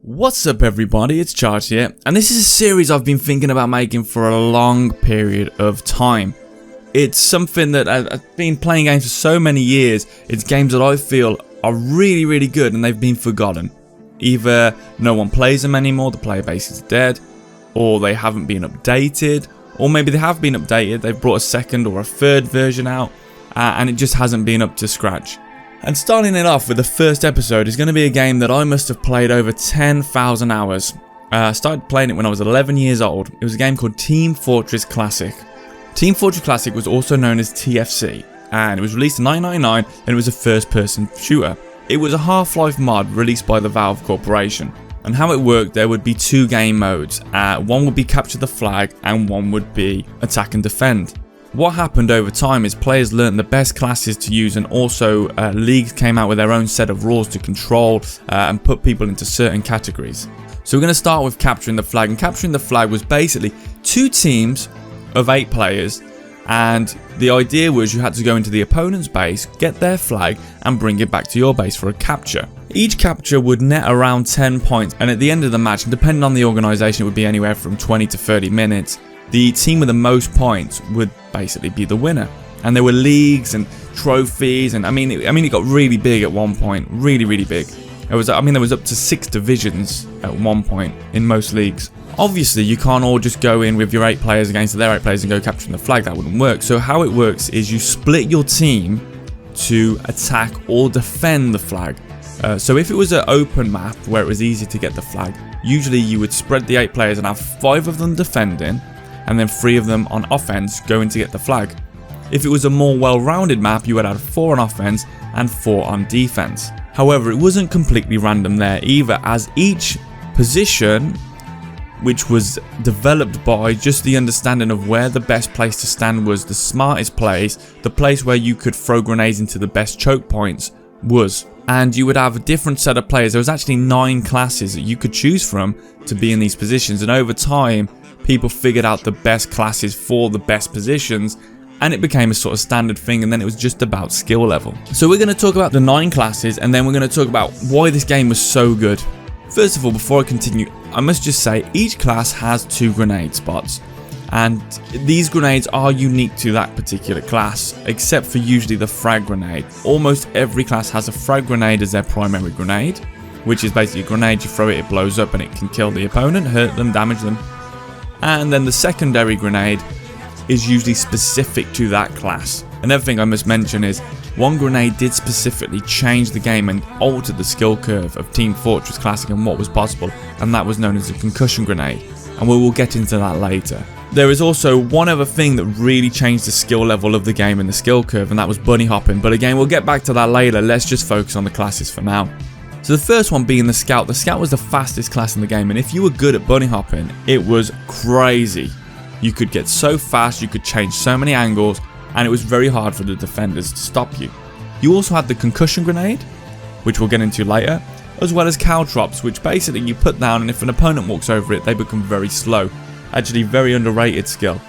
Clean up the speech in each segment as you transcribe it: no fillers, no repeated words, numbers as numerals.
What's up everybody, it's Charge here, and this is a series I've been thinking about making for a long period of time. It's something that I've been playing games for so many years. It's games that I feel are really good and they've been forgotten. Either no one plays them anymore, the player base is dead, or they haven't been updated, or maybe they have been updated, they've brought a second or a third version out, and it just hasn't been up to scratch. And starting it off with the first episode is going to be a game that I must have played over 10,000 hours. I started playing it when I was 11 years old. It was a game called Team Fortress Classic. Team Fortress Classic was also known as TFC, and it was released in 1999 and it was a first-person shooter. It was a Half-Life mod released by the Valve Corporation. And how it worked, there would be two game modes. One would be capture the flag and one would be attack and defend. What happened over time is players learned the best classes to use, and also leagues came out with their own set of rules to control and put people into certain categories. So we're going to start with capturing the flag, and capturing the flag was basically two teams of 8 players, and the idea was you had to go into the opponent's base, get their flag and bring it back to your base for a capture. Each capture would net around 10 points, and at the end of the match, depending on the organisation, it would be anywhere from 20 to 30 minutes. The team with the most points would basically be the winner. And there were leagues and trophies, and I mean it got really big at one point, really big. There was up to 6 divisions at one point in most leagues. Obviously, you can't all just go in with your 8 players against their 8 players and go capturing the flag. That wouldn't work. So how it works is you split your team to attack or defend the flag. So if it was an open map where it was easy to get the flag, usually you would spread the 8 players and have 5 of them defending, and then 3 of them on offense going to get the flag. If it was a more well-rounded map, you would have 4 on offense and 4 on defense. However, it wasn't completely random there either, as each position, which was developed by just the understanding of where the best place to stand was, the smartest place, the place where you could throw grenades into the best choke points was. And you would have a different set of players. There was actually 9 classes that you could choose from to be in these positions, and over time people figured out the best classes for the best positions, and it became a sort of standard thing, and then it was just about skill level. So we're going to talk about the 9 classes, and then we're going to talk about why this game was so good. First of all, before I continue, I must just say each class has 2 grenade spots, and these grenades are unique to that particular class, except for usually the frag grenade. Almost every class has a frag grenade as their primary grenade, which is basically a grenade, you throw it, it blows up and it can kill the opponent, hurt them, damage them. And then the secondary grenade is usually specific to that class. Another thing I must mention is one grenade did specifically change the game and alter the skill curve of Team Fortress Classic and what was possible, and that was known as a concussion grenade, and we will get into that later. There is also one other thing that really changed the skill level of the game and the skill curve, and that was bunny hopping, but again we'll get back to that later. Let's just focus on the classes for now. So the first one being the Scout. The Scout was the fastest class in the game, and if you were good at bunny hopping, it was crazy. You could get so fast, you could change so many angles, and it was very hard for the defenders to stop you. You also had the concussion grenade, which we'll get into later, as well as caltrops, which basically you put down, and if an opponent walks over it, they become very slow. Actually, very underrated skill.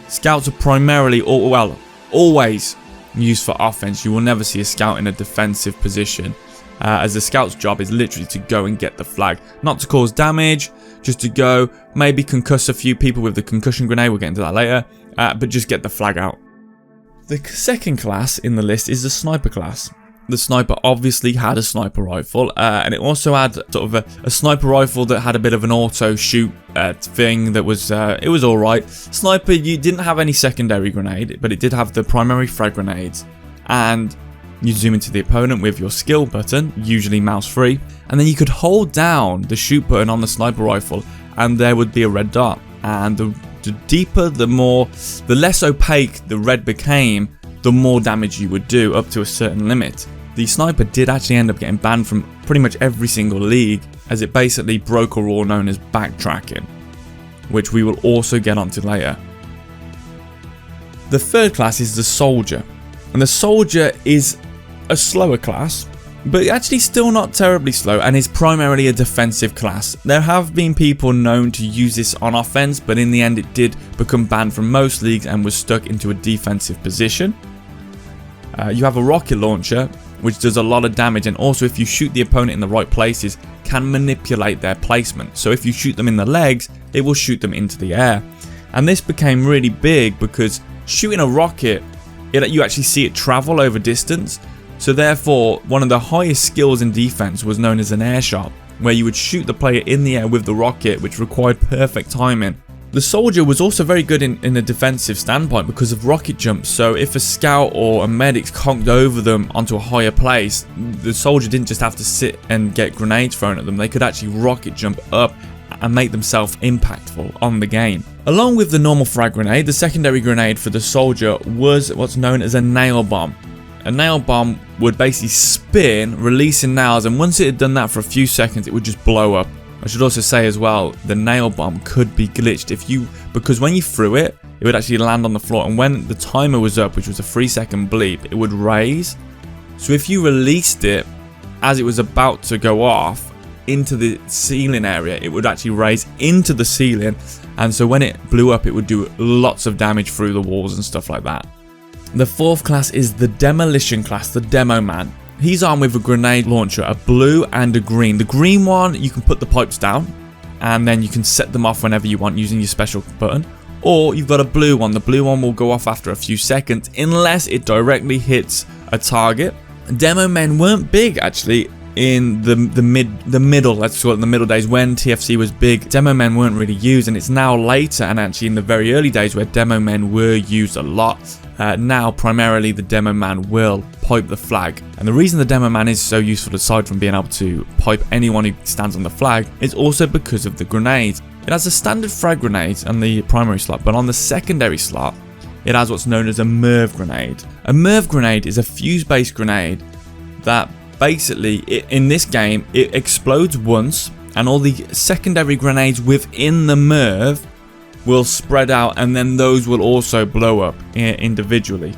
Scouts are primarily, always used for offense. You will never see a scout in a defensive position, as the scout's job is literally to go and get the flag. Not to cause damage, just to go, maybe concuss a few people with the concussion grenade, we'll get into that later, but just get the flag out. The second class in the list is the Sniper class. The Sniper obviously had a sniper rifle, and it also had sort of a sniper rifle that had a bit of an auto shoot thing that was, it was alright. Sniper, you didn't have any secondary grenade, but it did have the primary frag grenades, and you zoom into the opponent with your skill button, usually mouse free, and then you could hold down the shoot button on the sniper rifle and there would be a red dot, and the deeper, the less opaque the red became, the more damage you would do, up to a certain limit. The Sniper did actually end up getting banned from pretty much every single league, as it basically broke a rule known as backtracking, which we will also get onto later. The third class is the Soldier, and the Soldier is a slower class, but actually still not terribly slow, and is primarily a defensive class. There have been people known to use this on offense, but in the end it did become banned from most leagues and was stuck into a defensive position. You have a rocket launcher, which does a lot of damage, and also if you shoot the opponent in the right places, can manipulate their placement. So if you shoot them in the legs, it will shoot them into the air. And this became really big because shooting a rocket, you actually see it travel over distance. So therefore, one of the highest skills in defense was known as an air shot, where you would shoot the player in the air with the rocket, which required perfect timing. The soldier was also very good in a defensive standpoint because of rocket jumps. So if a scout or a medic conked over them onto a higher place, the soldier didn't just have to sit and get grenades thrown at them. They could actually rocket jump up and make themselves impactful on the game. Along with the normal frag grenade, the secondary grenade for the soldier was what's known as a nail bomb. A nail bomb would basically spin, releasing nails, and once it had done that for a few seconds, it would just blow up. I should also say as well, the nail bomb could be glitched because when you threw it, it would actually land on the floor, and when the timer was up, which was a 3-second bleep, it would raise. So if you released it as it was about to go off into the ceiling area, it would actually raise into the ceiling, and so when it blew up, it would do lots of damage through the walls and stuff like that. The fourth class is the Demolition class, the Demo Man. He's armed with a grenade launcher, a blue and a green. The green one, you can put the pipes down and then you can set them off whenever you want using your special button. Or you've got a blue one. The blue one will go off after a few seconds unless it directly hits a target. Demo men weren't big actually in the middle, let's call it the middle days when TFC was big. Demo men weren't really used, and it's now later and actually in the very early days where demo men were used a lot. Now primarily the demo man will pipe the flag, and the reason the demo man is so useful aside from being able to pipe anyone who stands on the flag is also because of the grenades. It has a standard frag grenade on the primary slot, but on the secondary slot it has what's known as a MERV grenade. A MERV grenade is a fuse based grenade that basically in this game it explodes once, and all the secondary grenades within the MERV will spread out, and then those will also blow up individually.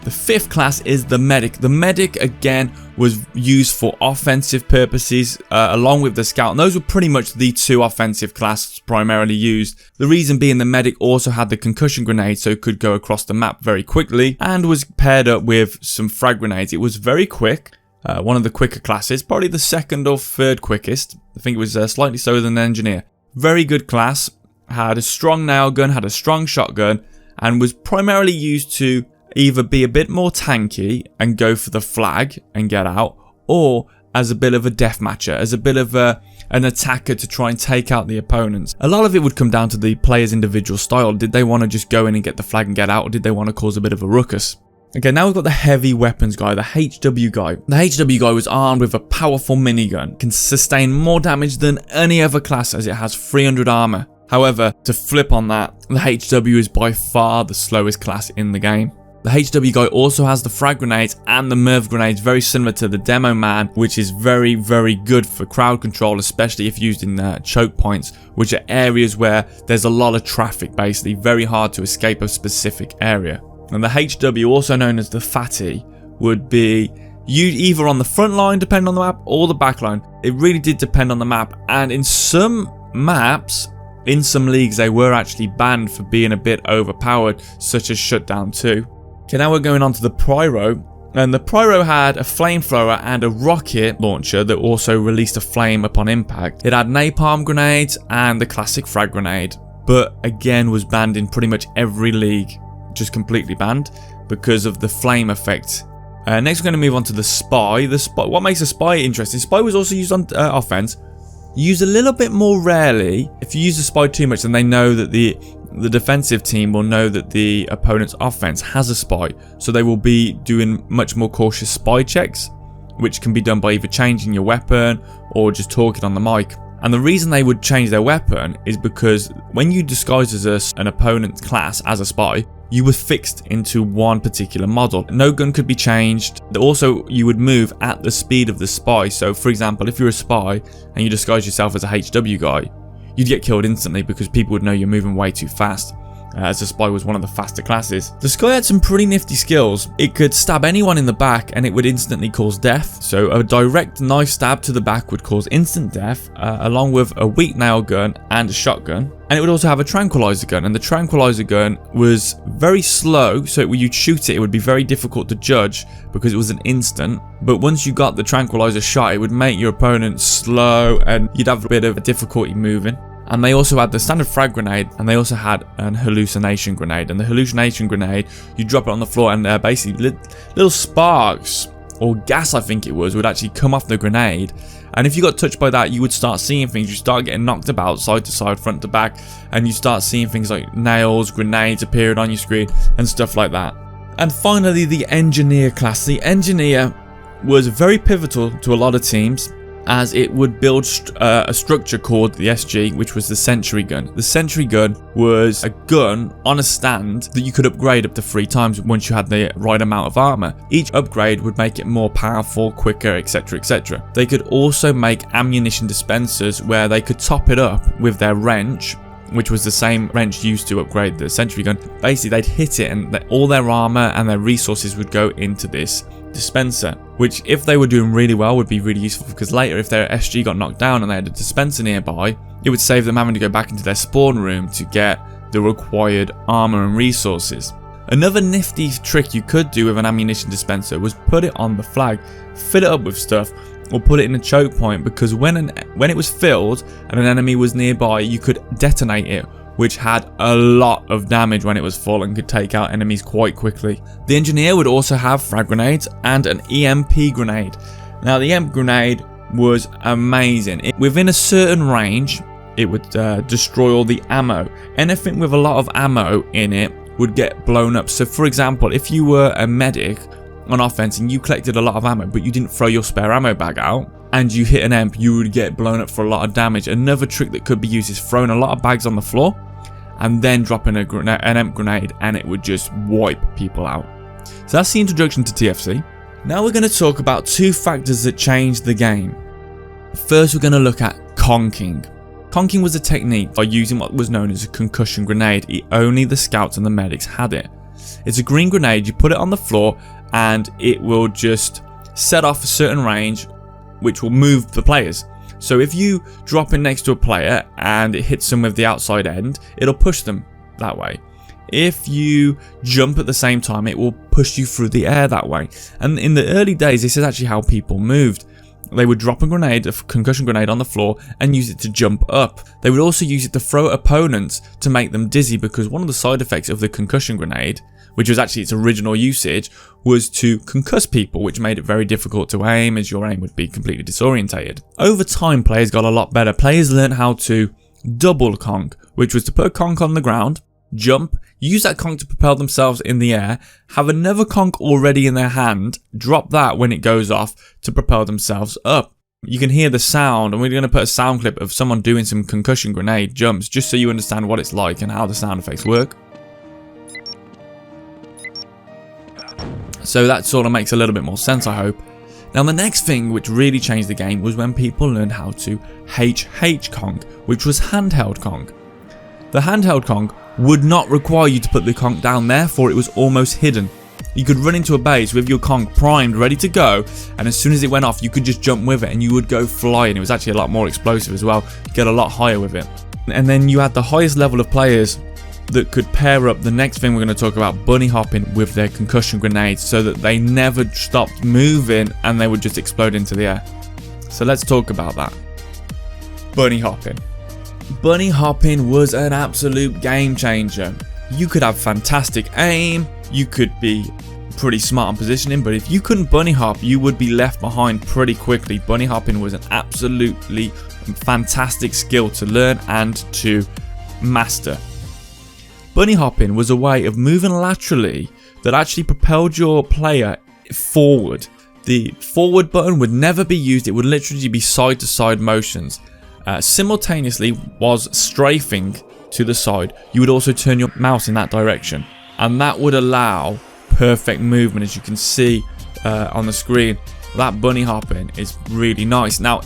The fifth class is the Medic. The Medic again was used for offensive purposes along with the Scout, and those were pretty much the two offensive classes primarily used. The reason being the Medic also had the concussion grenade, so it could go across the map very quickly, and was paired up with some frag grenades. It was very quick, one of the quicker classes, probably the second or third quickest. I think it was slightly slower than the Engineer. Very good class. Had a strong nail gun, had a strong shotgun, and was primarily used to either be a bit more tanky and go for the flag and get out, or as a bit of a deathmatcher, as a bit of an attacker to try and take out the opponents. A lot of it would come down to the player's individual style. Did they want to just go in and get the flag and get out, or did they want to cause a bit of a ruckus? Okay, now we've got the heavy weapons guy, the HW guy. The HW guy was armed with a powerful minigun, can sustain more damage than any other class as it has 300 armor. However, to flip on that, the HW is by far the slowest class in the game. The HW guy also has the frag grenades and the MERV grenades, very similar to the Demo Man, which is very, very good for crowd control, especially if used in choke points, which are areas where there's a lot of traffic, basically very hard to escape a specific area. And the HW, also known as the Fatty, would be used either on the front line, depending on the map, or the back line. It really did depend on the map, and in some maps, in some leagues, they were actually banned for being a bit overpowered, such as Shutdown 2. Okay, now we're going on to the Pyro. And the Pyro had a flamethrower and a rocket launcher that also released a flame upon impact. It had napalm grenades and the classic frag grenade, but again was banned in pretty much every league, just completely banned because of the flame effect. Next we're going to move on to the Spy. What makes a Spy interesting? Spy was also used on offense. Used a little bit more rarely. If you use the Spy too much, then they know that the defensive team will know that the opponent's offense has a Spy, so they will be doing much more cautious spy checks, which can be done by either changing your weapon or just talking on the mic. And the reason they would change their weapon is because when you disguise as an opponent's class as a spy, you were fixed into one particular model. No gun could be changed. Also, you would move at the speed of the spy. So for example, if you're a spy and you disguise yourself as a HW guy, you'd get killed instantly because people would know you're moving way too fast. as the Spy was one of the faster classes. The Sky had some pretty nifty skills. It could stab anyone in the back and it would instantly cause death. So a direct knife stab to the back would cause instant death, along with a weak nail gun and a shotgun. And it would also have a tranquilizer gun, and the tranquilizer gun was very slow, so when you'd shoot it, it would be very difficult to judge because it was an instant. But once you got the tranquilizer shot, it would make your opponent slow and you'd have a bit of difficulty moving. And they also had the standard frag grenade, and they also had an hallucination grenade. And the hallucination grenade, you drop it on the floor and basically little sparks or gas, I think it was, would actually come off the grenade. And if you got touched by that, you would start seeing things. You start getting knocked about side to side, front to back, and you start seeing things like nails, grenades appearing on your screen and stuff like that. And finally, the engineer class. The engineer was very pivotal to a lot of teams, as it would build a structure called the SG, which was the sentry gun. The sentry gun was a gun on a stand that you could upgrade up to 3 times once you had the right amount of armor. Each upgrade would make it more powerful, quicker, etc, etc. They could also make ammunition dispensers where they could top it up with their wrench, which was the same wrench used to upgrade the sentry gun. Basically, they'd hit it and all their armor and their resources would go into this dispenser, which if they were doing really well would be really useful, because later if their SG got knocked down and they had a dispenser nearby, it would save them having to go back into their spawn room to get the required armor and resources. Another nifty trick you could do with an ammunition dispenser was put it on the flag, fill it up with stuff, or put it in a choke point, because when it was filled and an enemy was nearby, you could detonate it, which had a lot of damage when it was full and could take out enemies quite quickly. The engineer would also have frag grenades and an EMP grenade. Now the EMP grenade was amazing. Within a certain range, it would destroy all the ammo. Anything with a lot of ammo in it would get blown up. So for example, if you were a medic on offense and you collected a lot of ammo, but you didn't throw your spare ammo bag out, and you hit an EMP, you would get blown up for a lot of damage. Another trick that could be used is throwing a lot of bags on the floor and then dropping an EMP grenade, and it would just wipe people out. So that's the introduction to TFC. Now we're going to talk about 2 factors that changed the game. First, we're going to look at conking. Conking was a technique by using what was known as a concussion grenade. Only the scouts and the medics had it. It's a green grenade, you put it on the floor and it will just set off a certain range which will move the players. So if you drop in next to a player and it hits them with the outside end, it'll push them that way. If you jump at the same time, it will push you through the air that way. And in the early days, this is actually how people moved. They would drop a concussion grenade on the floor and use it to jump up. They would also use it to throw at opponents to make them dizzy, because one of the side effects of the concussion grenade, which was actually its original usage, was to concuss people, which made it very difficult to aim, as your aim would be completely disorientated. Over time, players got a lot better. Players learned how to double conk, which was to put a conk on the ground, jump, use that conk to propel themselves in the air, have another conk already in their hand, drop that when it goes off to propel themselves up. You can hear the sound, and we're going to put a sound clip of someone doing some concussion grenade jumps, just so you understand what it's like and how the sound effects work. So that sort of makes a little bit more sense, I hope. Now the next thing which really changed the game was when people learned how to HH conk, which was handheld conk. The handheld conk would not require you to put the conk down, therefore it was almost hidden. You could run into a base with your conk primed, ready to go, and as soon as it went off, you could just jump with it and you would go flying. It was actually a lot more explosive as well. You get a lot higher with it. And then you had the highest level of players that could pair up the next thing we're going to talk about, bunny hopping, with their concussion grenades, so that they never stopped moving and they would just explode into the air. So let's talk about that. Bunny hopping. Bunny hopping was an absolute game changer. You could have fantastic aim, you could be pretty smart on positioning, but if you couldn't bunny hop, you would be left behind pretty quickly. Bunny hopping was an absolutely fantastic skill to learn and to master. Bunny hopping was a way of moving laterally that actually propelled your player forward. The forward button would never be used, it would literally be side to side motions. Simultaneously was strafing to the side, you would also turn your mouse in that direction, and that would allow perfect movement. As you can see on the screen, that bunny hopping is really nice. Now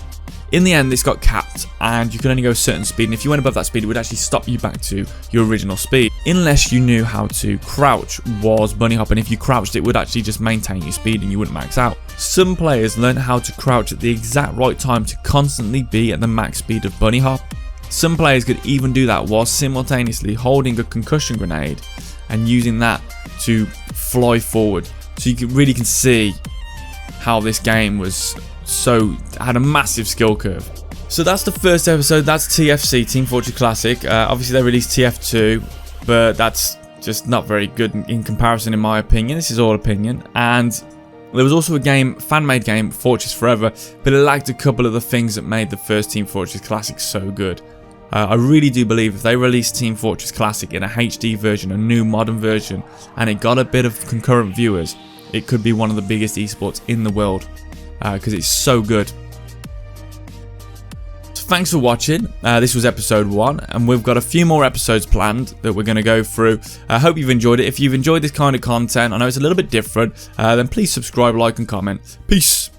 In the end, this got capped, and you could only go a certain speed, and if you went above that speed, it would actually stop you back to your original speed. Unless you knew how to crouch, was bunny hop, and if you crouched, it would actually just maintain your speed and you wouldn't max out. Some players learned how to crouch at the exact right time to constantly be at the max speed of bunny hop. Some players could even do that while simultaneously holding a concussion grenade and using that to fly forward. So you really can see how this game had a massive skill curve. So that's the first episode. That's TFC, Team Fortress Classic. Obviously they released TF2, but that's just not very good in comparison in my opinion. This is all opinion. And there was also a game, fan-made game, Fortress Forever, but it lacked a couple of the things that made the first Team Fortress Classic so good. I really do believe if they released Team Fortress Classic in a HD version, a new modern version, and it got a bit of concurrent viewers, it could be one of the biggest esports in the world, because it's so good. So thanks for watching. This was episode 1, and we've got a few more episodes planned that we're going to go through. I hope you've enjoyed it. If you've enjoyed this kind of content, I know it's a little bit different, then please subscribe, like and comment. Peace.